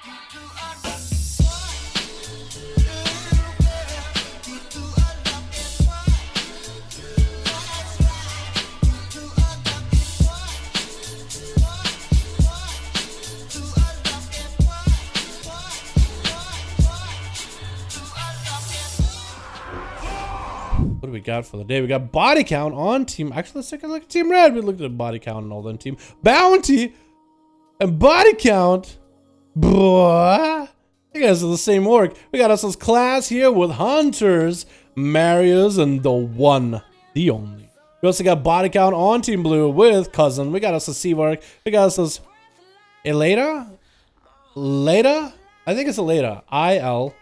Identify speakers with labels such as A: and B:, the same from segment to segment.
A: What do we got for the day? We got body count on team. Actually, let's take a look at team red. We looked at body count and all then team bounty and body count. Boy, you guys are the same org. We got ourselves class here with hunters, Marios, and the one, the only. We also got body count on team blue with cousin. We got us a Cvark. We got us Eleda. I think it's Eleda. IL.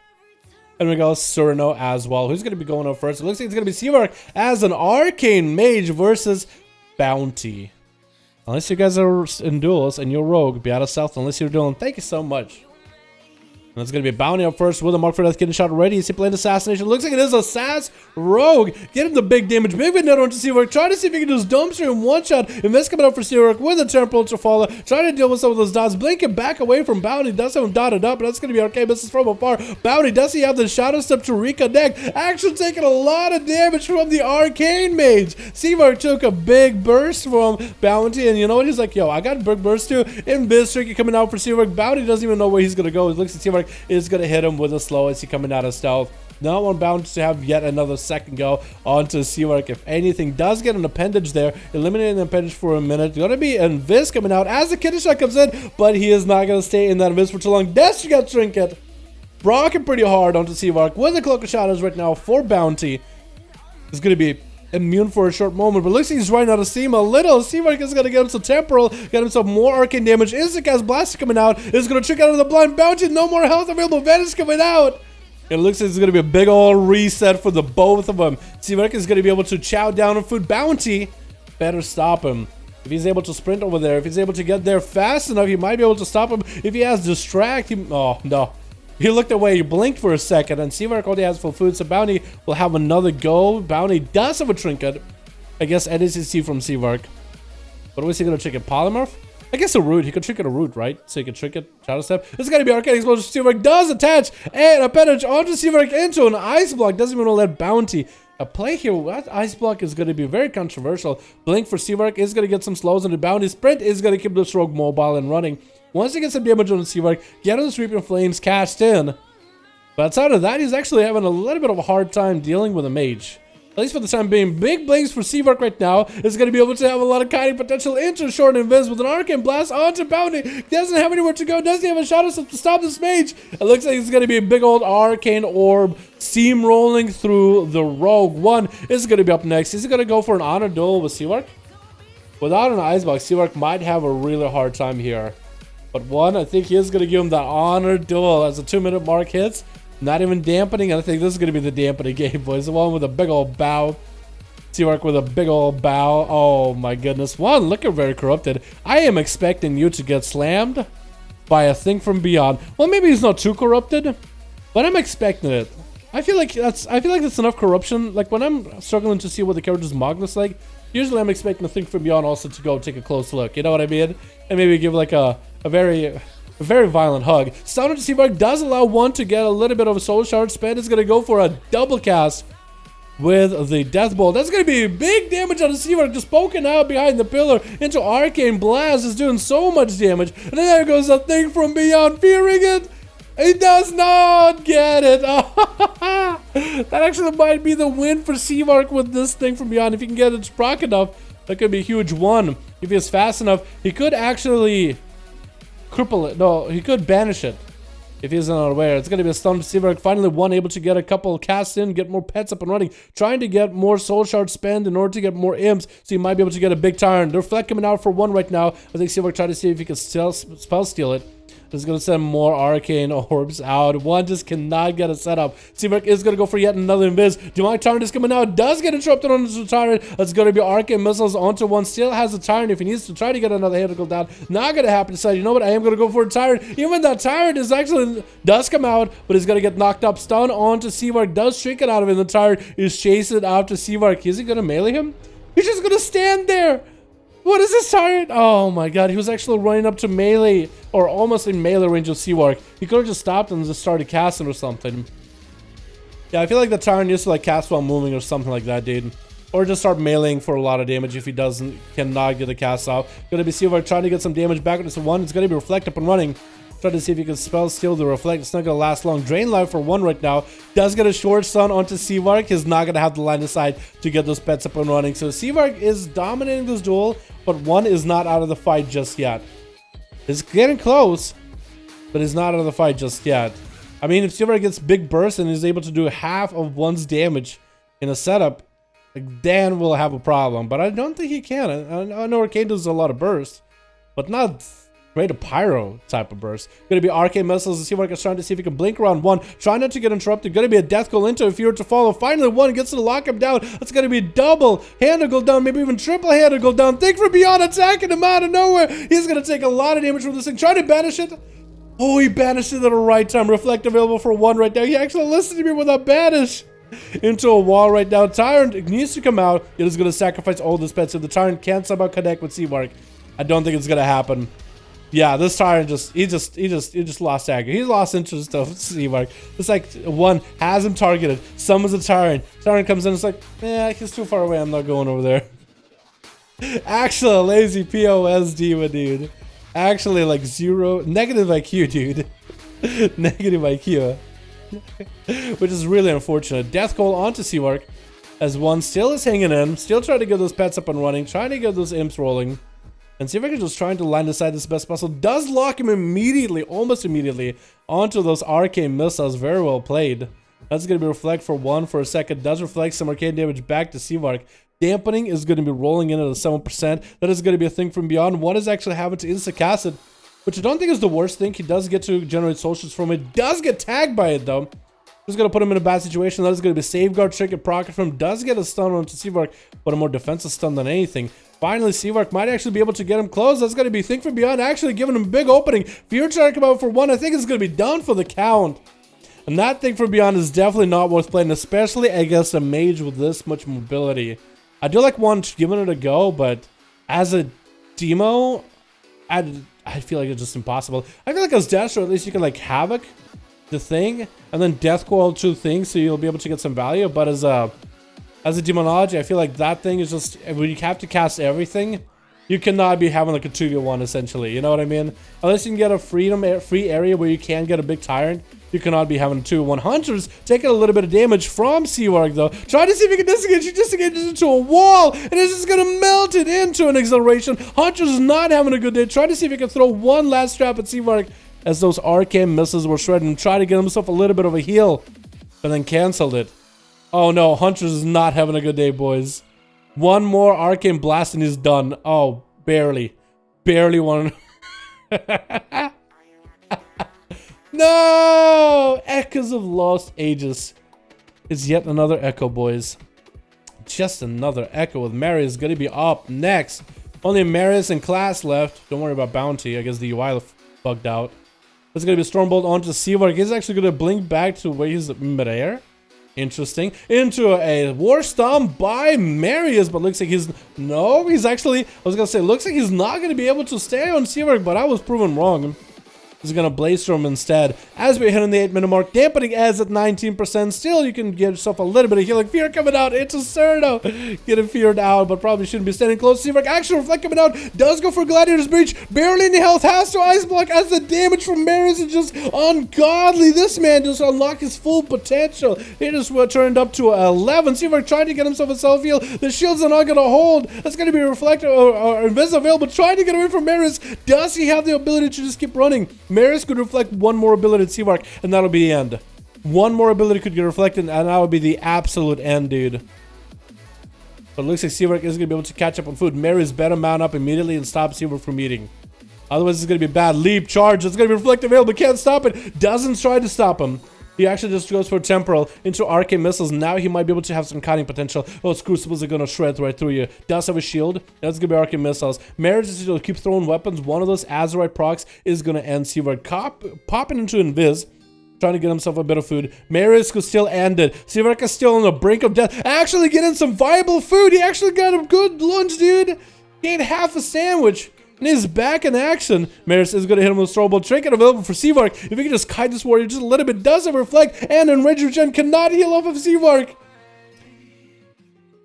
A: And we got Cyrano as well. Who's going to be going up first? It looks like it's going to be Cvark as an arcane mage versus bounty. Unless you guys are in duels and you're rogue, be out of stealth unless you're dueling. Thank you so much. And it's going to be bounty up first with a mark for death getting shot already. Is he playing assassination? Looks like it is a sass rogue. Getting the big damage. Big net onto Cvark. Trying to see if he can just dumpster in one shot. And this coming up for Cvark with a temporal to follow. Trying to deal with some of those dots. Blinking back away from bounty. Does have him dotted up. But that's going to be okay. Misses from afar. Bounty, does he have the shadow step to reconnect? Actually taking a lot of damage from the arcane mage. Cvark took a big burst from bounty. And you know what? He's like, yo, I got a big burst too. And Biz Tricky coming out for Cvark. Bounty doesn't even know where he's going to go. He looks at Cvark. Is going to hit him with a slow as he coming out of stealth. Not one bound to have yet another second go onto Cvark. If anything, does get an appendage there, eliminating the appendage for a minute. Going to be Invis coming out as the kidney shot comes in, but he is not going to stay in that Invis for too long. Death, you got Trinket. Rocking pretty hard onto Cvark with a Cloak of Shadows right now for bounty. It's going to be immune for a short moment, but looks like he's running out of steam a little. Cvark is going to get him some temporal, get himself more arcane damage. Instant cast blast coming out. Is going to trick out of the blind bounty. No more health available. Vanish coming out. It looks like it's going to be a big old reset for the both of them. Cvark is going to be able to chow down on food bounty. Better stop him. If he's able to sprint over there, if he's able to get there fast enough, he might be able to stop him. If he has distract, oh no. He looked away, he blinked for a second, and Cvark only has full food, so Bounty will have another go. Bounty does have a trinket. I guess NCC from Cvark. What was he going to trinket? Polymorph? I guess a root. He could trinket a root, right? So he could trinket Shadow Step. This is going to be Arcane Explosion. Cvark does attach and appendage onto Cvark into an Ice Block. Doesn't even want to let Bounty play here. That Ice Block is going to be very controversial. Blink for Cvark is going to get some slows into Bounty. Sprint is going to keep this rogue mobile and running. Once he gets some damage on the Cvark, get on the Sweeping Flames cast in. But outside of that, he's actually having a little bit of a hard time dealing with a Mage. At least for the time being. Big blinks for Cvark right now is going to be able to have a lot of kiting potential into short and invis with an Arcane Blast onto Bounty. Doesn't have anywhere to go. Doesn't have a Shadow Step to stop this Mage. It looks like it's going to be a big old Arcane Orb steamrolling through the Rogue. One is going to be up next. Is he going to go for an Honor Duel with Cvark? Without an Icebox, Cvark might have a really hard time here. But one, I think he is going to give him that Honor Duel as the 2-minute mark hits. Not even dampening. I think this is going to be the dampening game, boys. The one with a big old bow. Cvark with a big old bow. Oh my goodness. One, looking very corrupted. I am expecting you to get slammed by a thing from beyond. Well, maybe he's not too corrupted, but I'm expecting it. I feel like that's enough corruption. Like when I'm struggling to see what the character's Mog looks like, usually I'm expecting the thing from beyond also to go take a close look. You know what I mean? And maybe give like a very violent hug. Stun to Cvark does allow one to get a little bit of a soul shard spend. Is going to go for a double cast with the Death Bolt. That's going to be big damage on the Cvark, just poking out behind the pillar into Arcane Blast. Is doing so much damage. And then there goes a thing from beyond, fearing it. He does not get it. That actually might be the win for Cvark with this thing from beyond. If he can get it proc enough, that could be a huge one. If he is fast enough, he could actually cripple it. No, he could banish it if he's not aware. It's going to be a stun to Cvark. Finally, one able to get a couple casts in, get more pets up and running, trying to get more soul shard spend in order to get more imps, so he might be able to get a big tyrant. They're Reflect coming out for one right now. I think Cvark tried to see if he could spell steal it. Is going to send more Arcane Orbs out. One just cannot get it set up. Cvark is going to go for yet another Invis. Demonic Tyrant is coming out. Does get interrupted on the Tyrant. It's going to be Arcane Missiles onto one. Still has a Tyrant if he needs to try to get another hit to go down. Not going to happen. Decide, you know what? I am going to go for a Tyrant. Even that Tyrant is actually does come out, but he's going to get knocked up. Stun onto Cvark. Does shake it out of him. The Tyrant is chasing after Cvark. Is he going to melee him? He's just going to stand there. What is this tyrant? Oh my god, he was actually running up to melee, or almost in melee range of Cvark. He could have just stopped and just started casting or something. Yeah, I feel like the tyrant used to like cast while moving or something like that, dude. Or just start meleeing for a lot of damage if he cannot get the cast off. Gonna be Cvark trying to get some damage back with this one. It's gonna be Reflect up and running. Try to see if he can spell steal the Reflect. It's not gonna last long. Drain life for one right now. Does get a short stun onto Cvark. He's not gonna have the line of sight to get those pets up and running. So Cvark is dominating this duel, but one is not out of the fight just yet. It's getting close, but he's not out of the fight just yet. I mean, if Cvark gets big burst and is able to do half of one's damage in a setup, like, Dan will have a problem. But I don't think he can. I know Arcane does a lot of burst, but not great a pyro type of burst. Gonna be arcane missiles. Cvark is trying to see if he can blink around one. Try not to get interrupted. Gonna be a death goal into a fear to follow. Finally, one gets to lock him down. That's gonna be double handed go down, maybe even triple handed go down. Think from beyond attacking him out of nowhere. He's gonna take a lot of damage from this thing. Try to banish it. Oh, he banished it at the right time. Reflect available for one right now. He actually listened to me with a banish into a wall right now. Tyrant needs to come out. It is gonna sacrifice all this pets. If the Tyrant can't somehow connect with Cvark, I don't think it's gonna happen. Yeah, this Tyrant he just lost aggro. He lost interest of Cvark. It's like one has him targeted, summons a Tyrant. Tyrant comes in, it's like, he's too far away, I'm not going over there. Actually, a lazy POS diva, dude. Actually, like negative IQ, dude. Negative IQ. Which is really unfortunate. Death Call onto Cvark, as one still is hanging in, still trying to get those pets up and running, trying to get those imps rolling. And Cvark is just trying to line aside this best possible. Does lock him immediately, almost immediately, onto those arcane missiles. Very well played. That's going to be Reflect for one for a second. Does reflect some arcane damage back to Cvark. Dampening is going to be rolling in at a 7%. That is going to be a thing from beyond. One is actually having to insta-cast it, which I don't think is the worst thing. He does get to generate socials from it. Does get tagged by it, though. Just going to put him in a bad situation. That is going to be Safeguard, Trick, and Proc from him. Does get a stun onto Cvark, but a more defensive stun than anything. Finally, Cvark might actually be able to get him close. That's going to be Think from Beyond, actually giving him a big opening. Fear Track come out for one. I think it's going to be done for the count. And that Think from Beyond is definitely not worth playing, especially against a mage with this much mobility. I do like one giving it a go, but as a demo, I feel like it's just impossible. I feel like as Dash, or at least you can like Havoc the thing, and then Death Coil two things, so you'll be able to get some value. But as a demonology, I feel like that thing is just, when you have to cast everything, you cannot be having like a 2v1 essentially, you know what I mean? Unless you can get a free area where you can get a big Tyrant, you cannot be having a 2v1. Hunter's taking a little bit of damage from Cvark though. Try to see if he can disengage. He disengages into a wall, and it's just gonna melt it into an acceleration. Hunter's not having a good day. Try to see if he can throw one last trap at Cvark as those arcane missiles were shredding him. Try to get himself a little bit of a heal, but then canceled it. Oh no, Hunter's is not having a good day, boys. One more arcane blast and he's done. Oh, barely. Barely one. No! Echoes of Lost Ages. It's yet another echo, boys. Just another echo with Marius going to be up next. Only Marius and Class left. Don't worry about Bounty. I guess the UI bugged out. It's going to be Stormbolt onto Cvark. He's actually going to blink back to where he's midair. Interesting. Into a War Stomp by Marius, but looks like he's... No, he's actually... I was going to say, looks like he's not going to be able to stay on Cvark, but I was proven wrong. He's going to Blaze Storm instead. As we're hitting the 8-minute mark, dampening as at 19%. Still, you can get yourself a little bit of healing. Fear coming out into Cerno. Getting feared out, but probably shouldn't be standing close. Cvark actually Reflect coming out. Does go for Gladiator's Breach. Barely any health. Has to Ice Block as the damage from Marius is just ungodly. This man just unlocked his full potential. He just turned up to 11. Cvark trying to get himself a self-heal. The shields are not going to hold. That's going to be Reflector or Invis available. Trying to get away from Marius. Does he have the ability to just keep running? Marius could reflect one more ability at Cvark, and that'll be the end. One more ability could get reflected, and that would be the absolute end, dude. But it looks like Cvark is going to be able to catch up on food. Marius better mount up immediately and stop Cvark from eating. Otherwise, it's going to be bad. Leap, charge. It's going to be reflect available. Can't stop it. Doesn't try to stop him. He actually just goes for temporal into arcane missiles. Now he might be able to have some cutting potential. Oh, crucibles are gonna shred right through you. Does have a shield. That's gonna be arcane missiles. Marius is gonna keep throwing weapons. One of those Azeroth procs is gonna end Cvark. Popping into Invis, trying to get himself a bit of food. Marius could still end it. Cvark is still on the brink of death. Actually getting some viable food. He actually got a good lunch, dude. He ate half a sandwich. And he's back in action. Maris is going to hit him with a throwable trinket available for Cvark. If he can just kite this warrior just a little bit, does it reflect? And Enrage Regen cannot heal off of Cvark.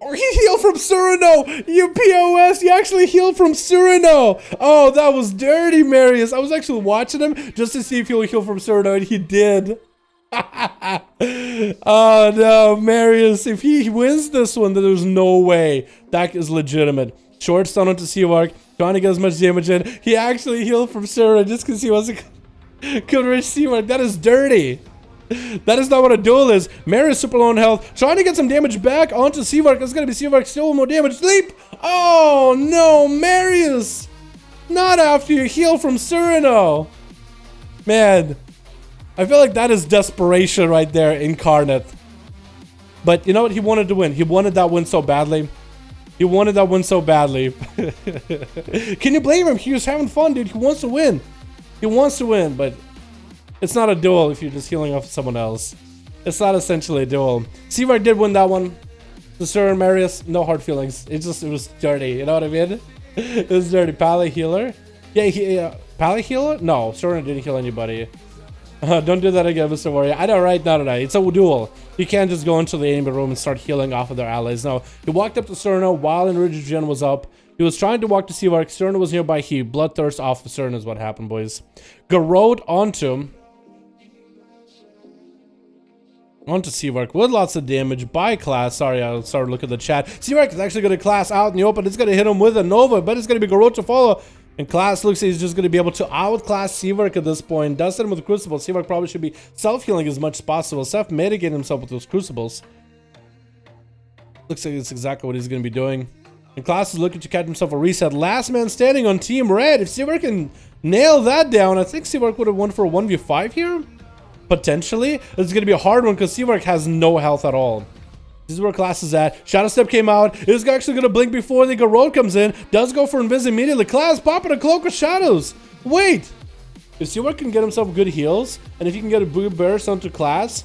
A: Or he healed from Cyrano. You POS, you actually healed from Cyrano. Oh, that was dirty, Marius. I was actually watching him just to see if he'll heal from Cyrano, and he did. Oh no, Marius. If he wins this one, then there's no way. That is legitimate. Short stun onto Cvark. Trying to get as much damage in. He actually healed from Sarah just because he wasn't could reach Cvark. That is dirty. That is not what a duel is. Marius super low on health. Trying to get some damage back onto Cvark. It's going to be Cvark still more damage. Leap! Oh no, Marius! Not after you heal from Cyrano. Man, I feel like that is desperation right there incarnate. But you know what? He wanted to win. He wanted that win so badly. He wanted that win so badly. Can you blame him? He was having fun, dude. He wants to win. He wants to win, but it's not a duel if you're just healing off someone else. It's not essentially a duel. Cvark did win that one. The Sir and Marius, no hard feelings. It was dirty. You know what I mean? It was dirty. Pally healer. Yeah, Pally healer? No, Sir didn't heal anybody. Don't do that again, Mr. Warrior. I know, right? No. It's a duel. You can't just go into the enemy room and start healing off of their allies. No, he walked up to Cyrano while Enrage Regen was up. He was trying to walk to Cvark. Cyrano was nearby. He bloodthirst off of Cyrano is what happened, boys. Garrod onto Cvark with lots of damage by class. Sorry, I'll start looking at the chat. Cvark is actually going to class out in the open. It's going to hit him with a Nova, but it's going to be Garrod to follow. And class looks like he's just going to be able to outclass Cvark at this point. Does hit him with the Crucible. Cvark probably should be self-healing as much as possible. Self-mitigate himself with those Crucibles. Looks like it's exactly what he's going to be doing. And class is looking to catch himself a reset. Last man standing on Team Red. If Cvark can nail that down, I think Cvark would have won for a 1v5 here. Potentially. It's going to be a hard one because Cvark has no health at all. This is where class is at. Shadow Step came out. Is actually going to blink before the Garrod comes in. Does go for Invis immediately. Class popping a cloak with shadows. Wait. If Cvark can get himself good heals, and if he can get a good burst onto class,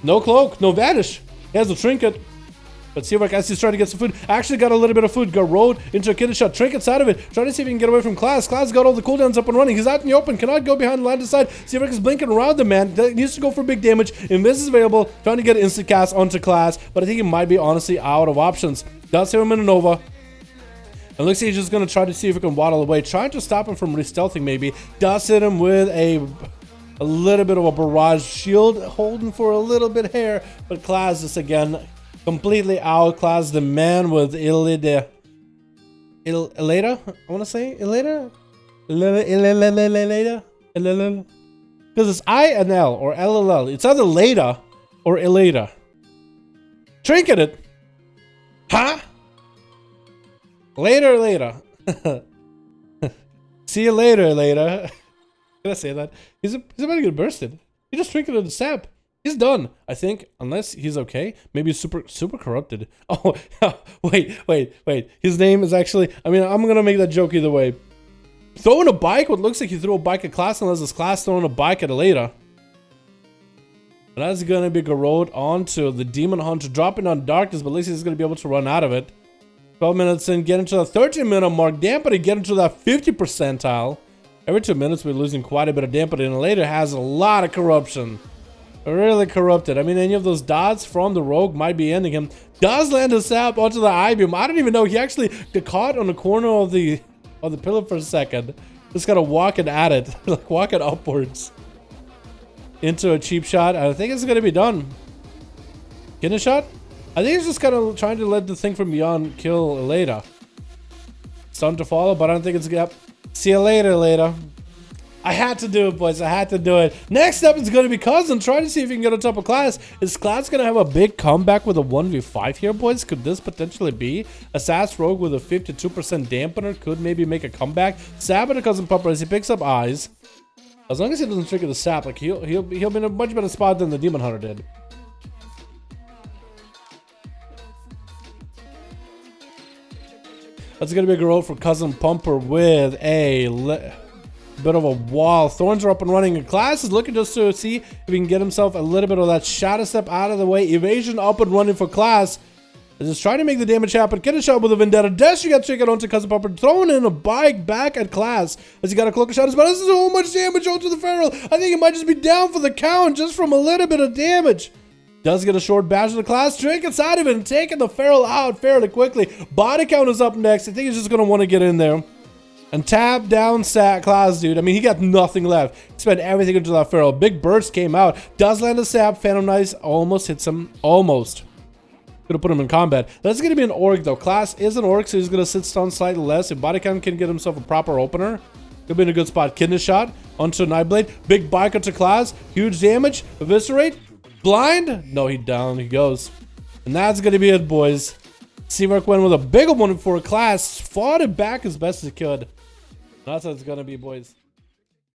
A: no cloak, no vanish. He has a trinket. But Cvark, as he's trying to get some food, actually got a little bit of food. Garrod into a kidney shot. Trinkets out of it. Trying to see if he can get away from class. Class got all the cooldowns up and running. He's out in the open. Cannot go behind the line to side. Cvark is blinking around the man. Needs to go for big damage. Invis is available. Trying to get instant cast onto class. But I think he might be honestly out of options. Does hit him in a Nova. And looks like he's just going to try to see if he can waddle away. Trying to stop him from re-stealthing maybe. Does hit him with a little bit of a barrage shield. Holding for a little bit here. But class is again completely outclassed the man with Elida. I want to say Elida? Because it's I and L or LLL. It's either Leda or Elida. Trinketed. Huh? Later. See you later, later. Can I say that? He's about to get bursted. He just trinketed the sap. He's done, I think, unless he's okay. Maybe he's super corrupted. Oh, wait. His name is actually, I mean, I'm going to make that joke either way. Throwing a bike, what looks like he threw a bike at class, unless his class throwing a bike at Eleda. And that's going to be Garrod onto the Demon Hunter, dropping on Darkness, but at least he's going to be able to run out of it. 12 minutes in, get into the 13-minute mark, dampening, get into that 50 percentile. Every 2 minutes, we're losing quite a bit of dampening, and Eleda has a lot of corruption. Really corrupted. I mean, any of those dots from the rogue might be ending him. Does land a sap onto the I-beam. I don't even know. He actually got caught on the corner of the pillar for a second. Just gotta walk it at it. Like walk it upwards. Into a cheap shot. I think it's gonna be done. Getting a shot? I think he's just kind of trying to let the thing from beyond kill Eleda. Stun to follow, but I don't think it's gonna. See you later, Eleda. I had to do it, boys. I had to do it. Next up is going to be Cousin. Trying to see if he can get on top of class. Is class going to have a big comeback with a 1v5 here, boys? Could this potentially be? Assassin Rogue with a 52% dampener could maybe make a comeback. Stab at a Cousin Pupper as he picks up eyes. As long as he doesn't trigger the sap, like he'll be in a much better spot than the Demon Hunter did. That's going to be a Garrod for Cousin Pumper with a bit of a wall. Thorns are up and running, and class is looking just to see if he can get himself a little bit of that shadow step out of the way. Evasion up and running for class. Just trying to make the damage happen. Get a shot with a Vendetta. Dash, you got to check it onto Cousin Popper. Throwing in a bike back at class. As he got a cloak of shadows. But this is so much damage onto the Feral. I think he might just be down for the count just from a little bit of damage. Does get a short bash to the class. Drink inside of it and taking the Feral out fairly quickly. Body count is up next. I think he's just going to want to get in there. And tap down class, dude. I mean, he got nothing left. He spent everything into that Feral. Big burst came out. Does land a sap. Phantom Knights almost hits him. Almost. Gonna put him in combat. That's gonna be an orc though. Class is an orc, so he's gonna sit stun slightly less. If Bodycam can get himself a proper opener, could be in a good spot. Kidney shot onto Nightblade. Big bike onto class. Huge damage. Eviscerate. Blind. No, he down. He goes. And that's gonna be it, boys. Cvark went with a big one for class. Fought it back as best as he could. That's how it's gonna be, boys.